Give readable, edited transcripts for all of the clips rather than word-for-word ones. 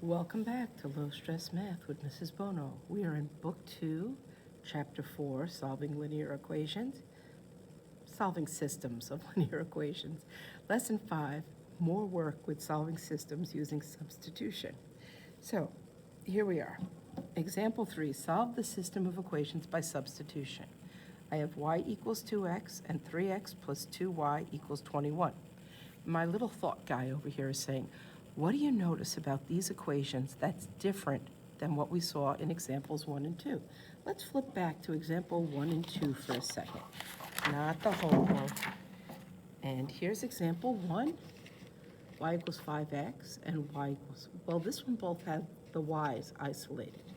Welcome back to Low Stress Math with Mrs. Bono. We are in Book 2, Chapter 4, Solving Linear Equations, Solving Systems of Linear Equations. Lesson 5, More Work with Solving Systems Using Substitution. So, here we are. Example 3, solve the system of equations by substitution. I have y equals 2x and 3x plus 2y equals 21. My little thought guy over here is saying, what do you notice about these equations that's different than what we saw in examples 1 and 2? Let's flip back to example 1 and 2 for a second, not the whole one. And here's example 1, y equals 5x and y equals, well, this one both have the y's isolated.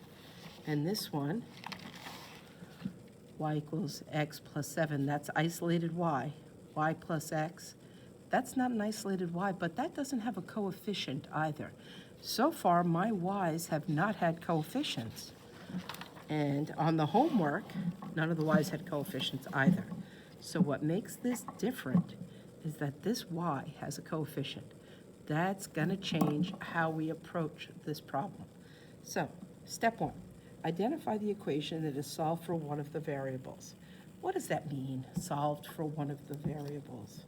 And this one, y equals x plus 7, that's isolated y plus x. That's not an isolated y, but that doesn't have a coefficient either. So far, my y's have not had coefficients. And on the homework, none of the y's had coefficients either. So what makes this different is that this y has a coefficient. That's going to change how we approach this problem. So, step 1, identify the equation that is solved for one of the variables. What does that mean, solved for one of the variables?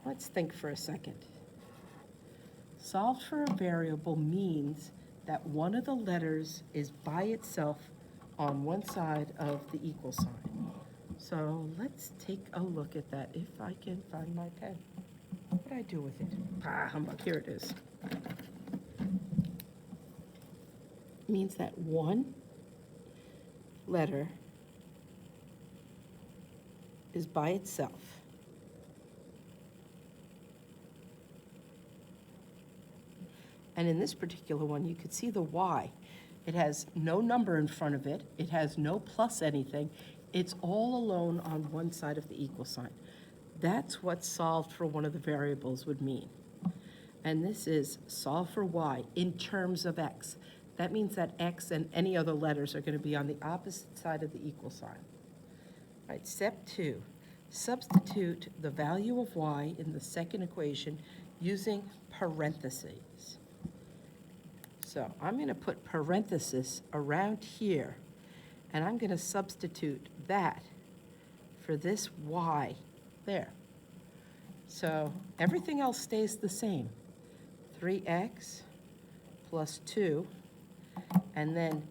Let's think for a second. Solved for a variable means that one of the letters is by itself on one side of the equal sign. So let's take a look at that if I can find my pen. What did I do with it? Humbug, here it is. It means that one letter is by itself. And in this particular one, you could see the y. It has no number in front of it. It has no plus anything. It's all alone on one side of the equal sign. That's what solved for one of the variables would mean. And this is solve for y in terms of x. That means that x and any other letters are going to be on the opposite side of the equal sign. All right, step 2, substitute the value of y in the second equation using parentheses. So I'm going to put parentheses around here, and I'm going to substitute that for this y there. So everything else stays the same. 3x plus 2, and then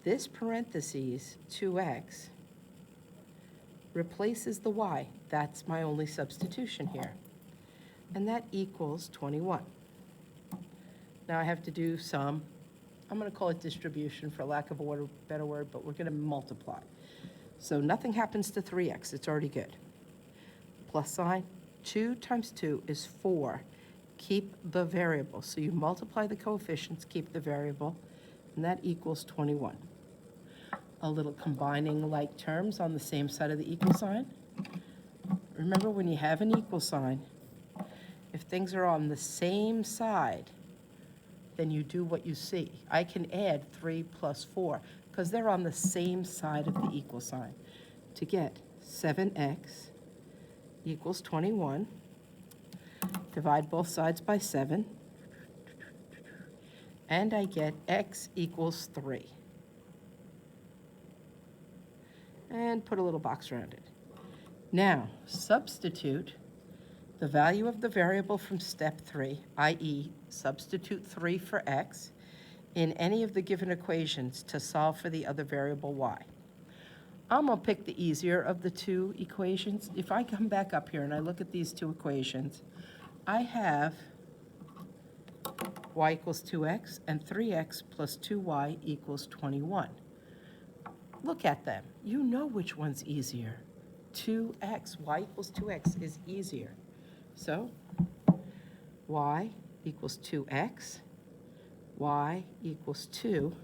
this parentheses, 2x, replaces the y. That's my only substitution here. And that equals 21. Now I have to do some, I'm going to call it distribution for lack of a better word, but we're going to multiply. So nothing happens to 3x, it's already good. Plus sign, 2 times 2 is 4. Keep the variable. So you multiply the coefficients, keep the variable, and that equals 21. A little combining like terms on the same side of the equal sign. Remember, when you have an equal sign, if things are on the same side, then you do what you see. I can add 3 plus 4 because they're on the same side of the equal sign to get 7x equals 21. Divide both sides by 7, and I get x equals 3. And put a little box around it. Now, substitute the value of the variable from step 3, i.e. substitute 3 for x, in any of the given equations to solve for the other variable y. I'm going to pick the easier of the two equations. If I come back up here and I look at these two equations, I have y equals 2x and 3x plus 2y equals 21. Look at them. You know which one's easier. 2x, y equals 2x is easier. So, y equals 2x, y equals 2,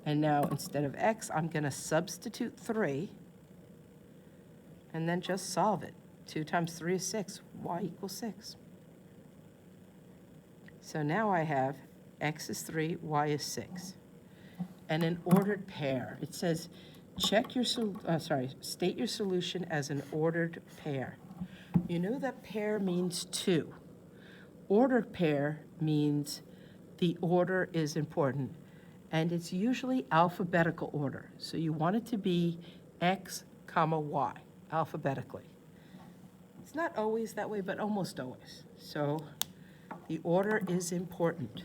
and now instead of x, I'm going to substitute 3, and then just solve it. 2 times 3 is 6, y equals 6. So now I have x is 3, y is 6. And an ordered pair. It says, state your solution as an ordered pair. You know that pair means 2. ordered pair means the order is important, and it's usually alphabetical order. So you want it to be X, comma, Y, alphabetically. It's not always that way, but almost always. So the order is important.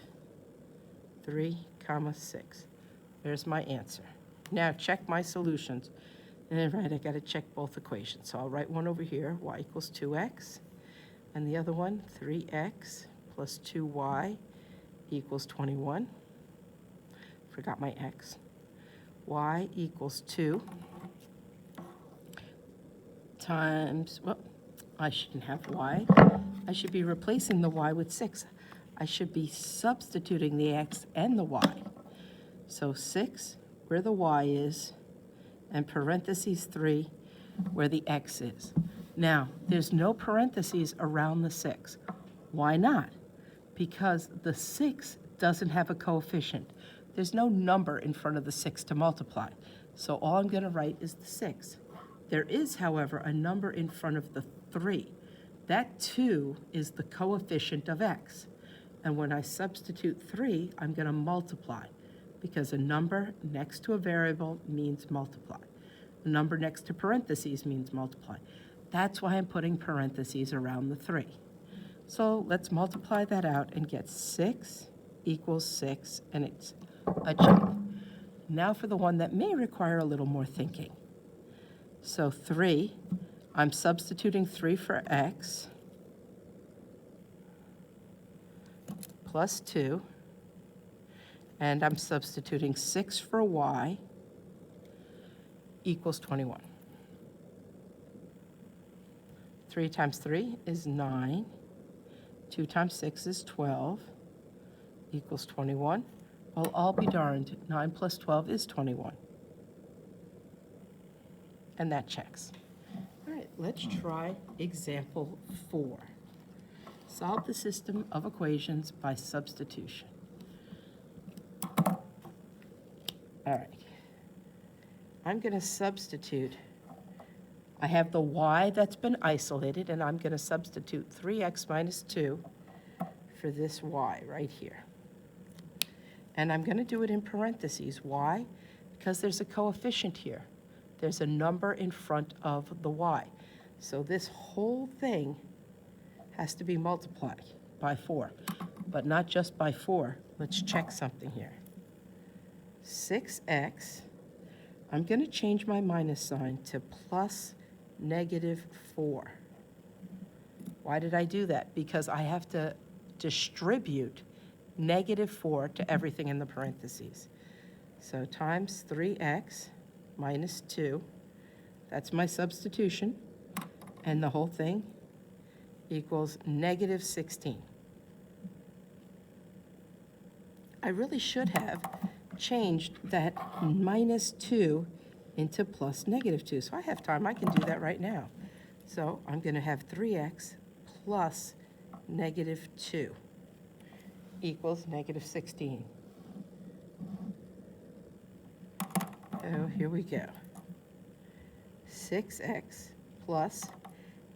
3, comma, 6. There's my answer. Now check my solutions. And right, I got to check both equations. So I'll write one over here, y equals 2x, and the other one, 3x plus 2y equals 21. Forgot my x. Y equals 2 times, well, I shouldn't have y. I should be replacing the y with 6. I should be substituting the x and the y. So 6, where the y is, and parentheses 3, where the x is. Now, there's no parentheses around the 6. Why not? Because the 6 doesn't have a coefficient. There's no number in front of the 6 to multiply. So all I'm going to write is the 6. There is, however, a number in front of the 3. That 2 is the coefficient of x. And when I substitute 3, I'm going to multiply, because a number next to a variable means multiply. A number next to parentheses means multiply. That's why I'm putting parentheses around the 3. So let's multiply that out and get 6 equals 6, and it's a check. Now for the one that may require a little more thinking. So 3, I'm substituting 3 for x, plus 2, and I'm substituting 6 for y equals 21. 3 times 3 is 9. 2 times 6 is 12 equals 21. Well, I'll be darned. 9 plus 12 is 21. And that checks. All right, let's try example 4. Solve the system of equations by substitution. All right. I'm going to substitute. I have the y that's been isolated, and I'm going to substitute 3x minus 2 for this y right here. And I'm going to do it in parentheses. Why? Because there's a coefficient here. There's a number in front of the y. So this whole thing has to be multiplied by 4, but not just by 4. Let's check something here. 6x, I'm going to change my minus sign to plus -4. Why did I do that? Because I have to distribute -4 to everything in the parentheses. So times 3x minus 2, that's my substitution, and the whole thing equals -16. I really should have changed that -2 into plus -2. So I have time. I can do that right now. So I'm going to have 3x plus -2 equals -16. Oh, here we go. 6x plus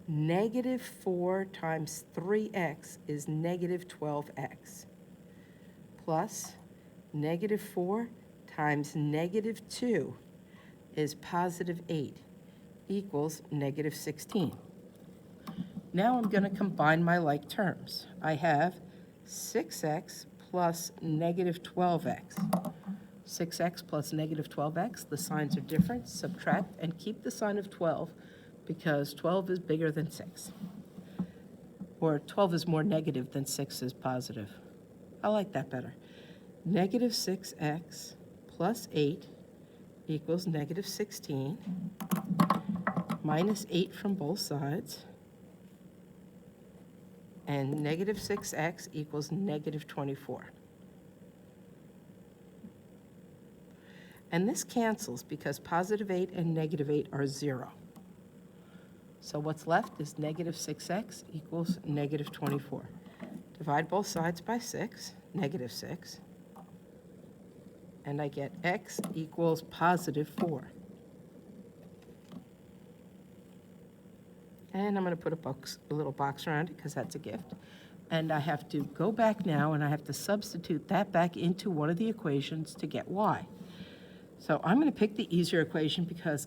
-4 times 3x is -12x, plus -4 times -2 is +8 equals -16. Now I'm going to combine my like terms. I have 6x plus -12x. 6x plus -12x, the signs are different. Subtract and keep the sign of 12 because 12 is bigger than 6. Or 12 is more negative than 6 is positive. I like that better. -6x plus 8 equals -16, minus 8 from both sides, and -6x equals -24. And this cancels because +8 and -8 are 0. So what's left is -6x equals -24. Divide both sides by 6, -6, and I get x equals +4. And I'm going to put a little box around it because that's a gift. And I have to go back now, and I have to substitute that back into one of the equations to get y. So I'm going to pick the easier equation because,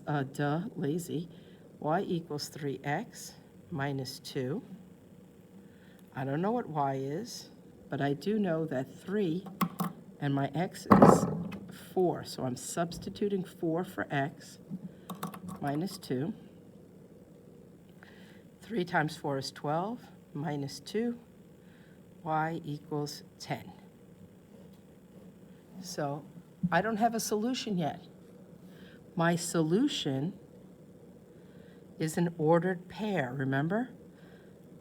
lazy. Y equals 3x minus 2. I don't know what y is, but I do know that 3 and my x is 4. So I'm substituting 4 for x minus 2. 3 times 4 is 12 minus 2. Y equals 10. So I don't have a solution yet. My solution is an ordered pair, remember?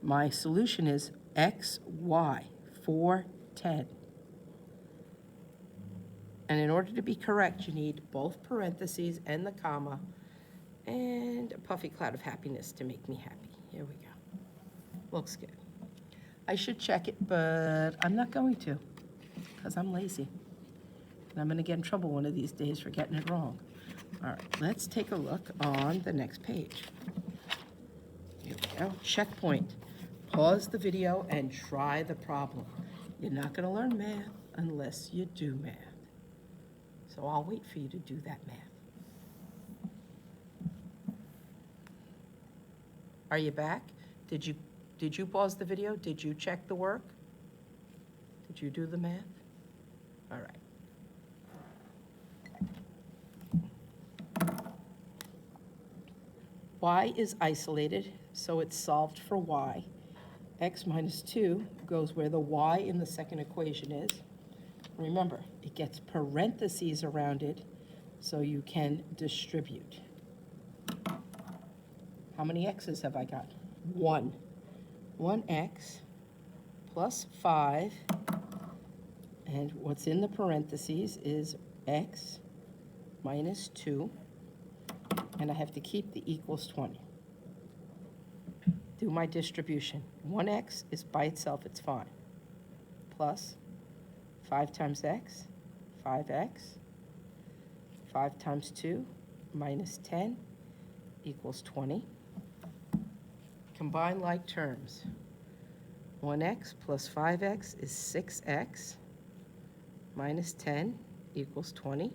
My solution is x, y, 4, 10. And in order to be correct, you need both parentheses and the comma and a puffy cloud of happiness to make me happy. Here we go. Looks good. I should check it, but I'm not going to because I'm lazy. And I'm going to get in trouble one of these days for getting it wrong. All right, let's take a look on the next page. Here we go. Checkpoint. Pause the video and try the problem. You're not going to learn math unless you do math. So I'll wait for you to do that math. Are you back? Did you pause the video? Did you check the work? Did you do the math? All right. Y is isolated, so it's solved for y. X minus 2 goes where the y in the second equation is. Remember, it gets parentheses around it, so you can distribute. How many x's have I got? 1. 1x plus 5, and what's in the parentheses is x minus 2, and I have to keep the equals 20. Do my distribution. 1x is by itself, it's fine. Plus 5 times x, 5x. 5 times 2 minus 10 equals 20. Combine like terms. 1x plus 5x is 6x minus 10 equals 20.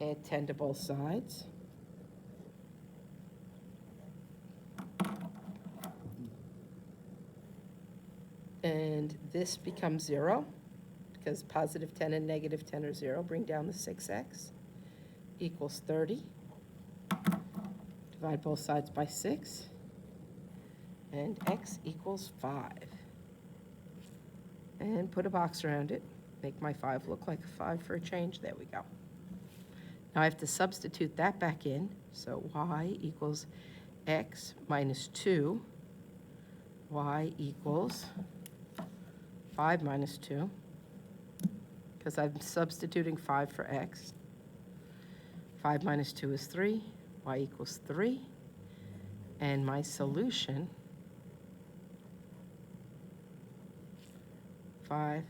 Add 10 to both sides. And this becomes 0 because positive 10 and negative 10 are 0. Bring down the 6x equals 30. Divide both sides by 6. And x equals 5. And put a box around it. Make my 5 look like a 5 for a change. There we go. Now I have to substitute that back in. So y equals x minus 2. Y equals 5 minus 2. Because I'm substituting 5 for x. 5 minus 2 is 3. Y equals 3. And my solution, 5,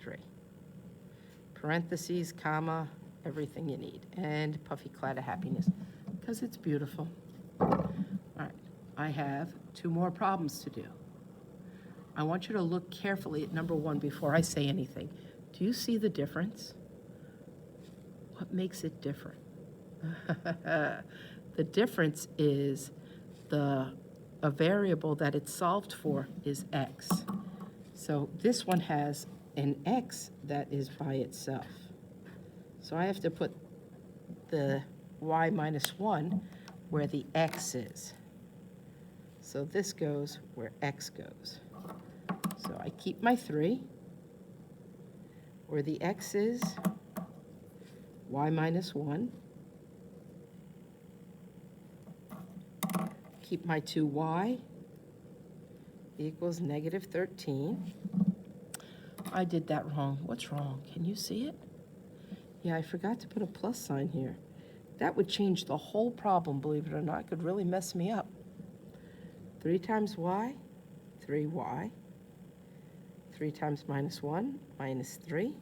3. Parentheses, comma, everything you need. And puffy cloud of happiness, because it's beautiful. All right, I have 2 more problems to do. I want you to look carefully at number 1 before I say anything. Do you see the difference? What makes it different? The difference is a variable that it's solved for is x. So this one has an x that is by itself. So I have to put the y minus 1 where the x is. So this goes where x goes. So I keep my 3. Where the x is, y minus 1. Keep my 2y equals negative 13. I did that wrong. What's wrong? Can you see it? Yeah, I forgot to put a plus sign here. That would change the whole problem, believe it or not. It could really mess me up. 3 times y, 3y. 3 times minus 1, minus 3.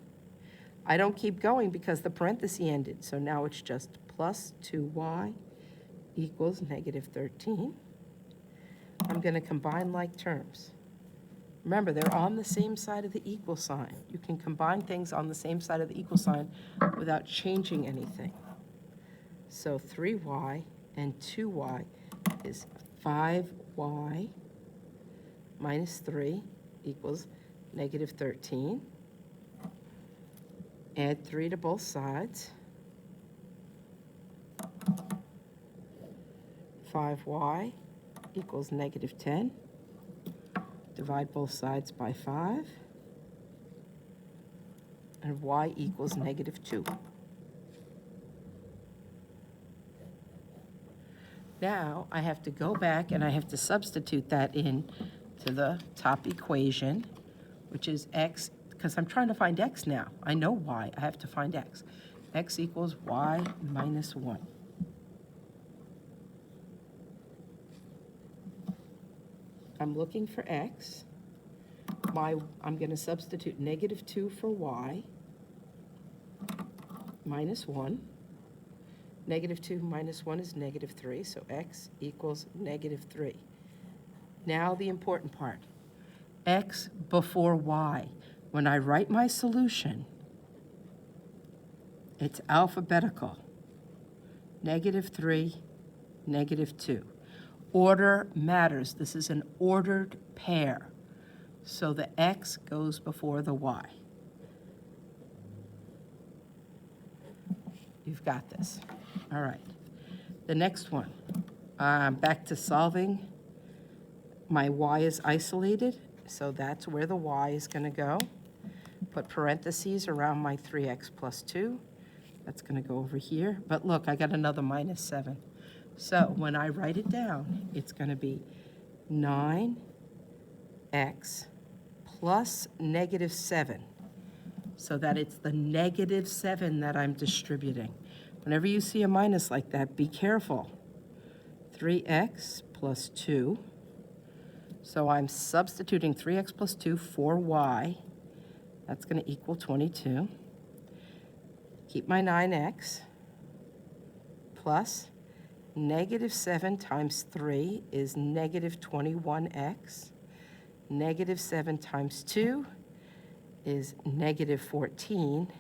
I don't keep going because the parenthesis ended, so now it's just plus 2y equals negative 13. I'm going to combine like terms. Remember, they're on the same side of the equal sign. You can combine things on the same side of the equal sign without changing anything. So 3y and 2y is 5y minus 3 equals negative 13. Add 3 to both sides. 5y equals negative 10. Divide both sides by 5. And y equals negative 2. Now, I have to go back and I have to substitute that in to the top equation, which is x, because I'm trying to find x now. I know y, I have to find x. X equals y minus 1. I'm looking for x. I'm going to substitute negative 2 for y minus 1. Negative 2 minus 1 is negative 3, so x equals negative 3. Now the important part, x before y. When I write my solution, it's alphabetical. Negative 3, negative 2. Order matters. This is an ordered pair. So the x goes before the y. You've got this. All right. The next one, back to solving. My y is isolated, so that's where the y is going to go. Put parentheses around my 3x plus 2. That's going to go over here. But look, I got another minus 7. So when I write it down, it's going to be 9x plus negative 7, so that it's the negative 7 that I'm distributing. Whenever you see a minus like that, be careful. 3x plus 2. So I'm substituting 3x plus 2 for y. That's going to equal 22. Keep my 9x plus negative 7 times 3 is negative 21x. Negative 7 times 2 is negative 14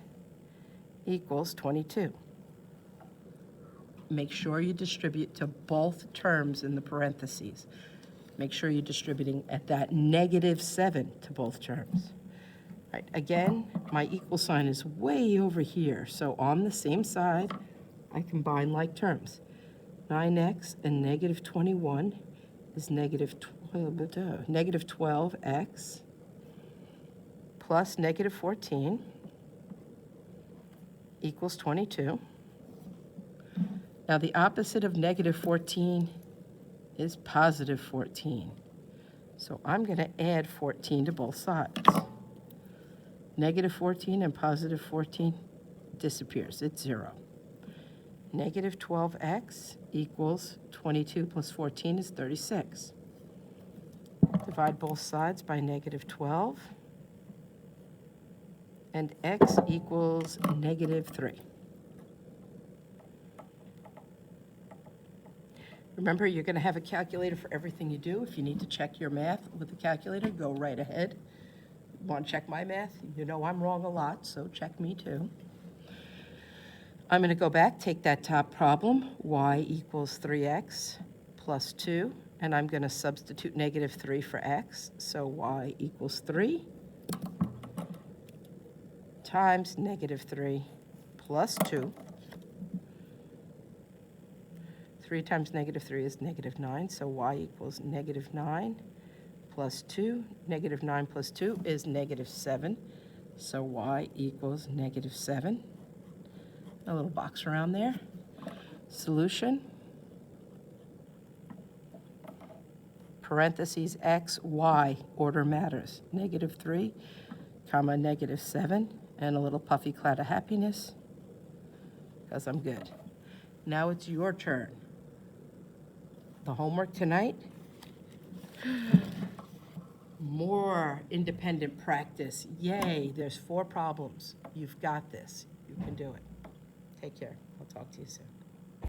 equals 22. Make sure you distribute to both terms in the parentheses. Make sure you're distributing at that negative 7 to both terms. All right, again, my equal sign is way over here. So on the same side, I combine like terms. 9x and negative 21 is negative 12x plus negative 14 equals 22. Now the opposite of negative 14 is positive 14. So I'm going to add 14 to both sides. Negative 14 and positive 14 disappears. It's 0. Negative 12x equals 22 plus 14 is 36. Divide both sides by negative 12. And x equals negative 3. Remember, you're going to have a calculator for everything you do. If you need to check your math with the calculator, go right ahead. Want to check my math? You know I'm wrong a lot, so check me too. I'm going to go back, take that top problem, y equals 3x plus 2, and I'm going to substitute negative 3 for x, so y equals 3 times negative 3 plus 2. 3 times negative 3 is negative 9, so y equals negative 9 plus 2. Negative 9 plus 2 is negative 7, so y equals negative 7. A little box around there. Solution. Parentheses x, y, order matters. Negative 3, comma, negative 7, and a little puffy cloud of happiness, because I'm good. Now it's your turn. The homework tonight, more independent practice. Yay, there's 4 problems. You've got this. You can do it. Take care. I'll talk to you soon.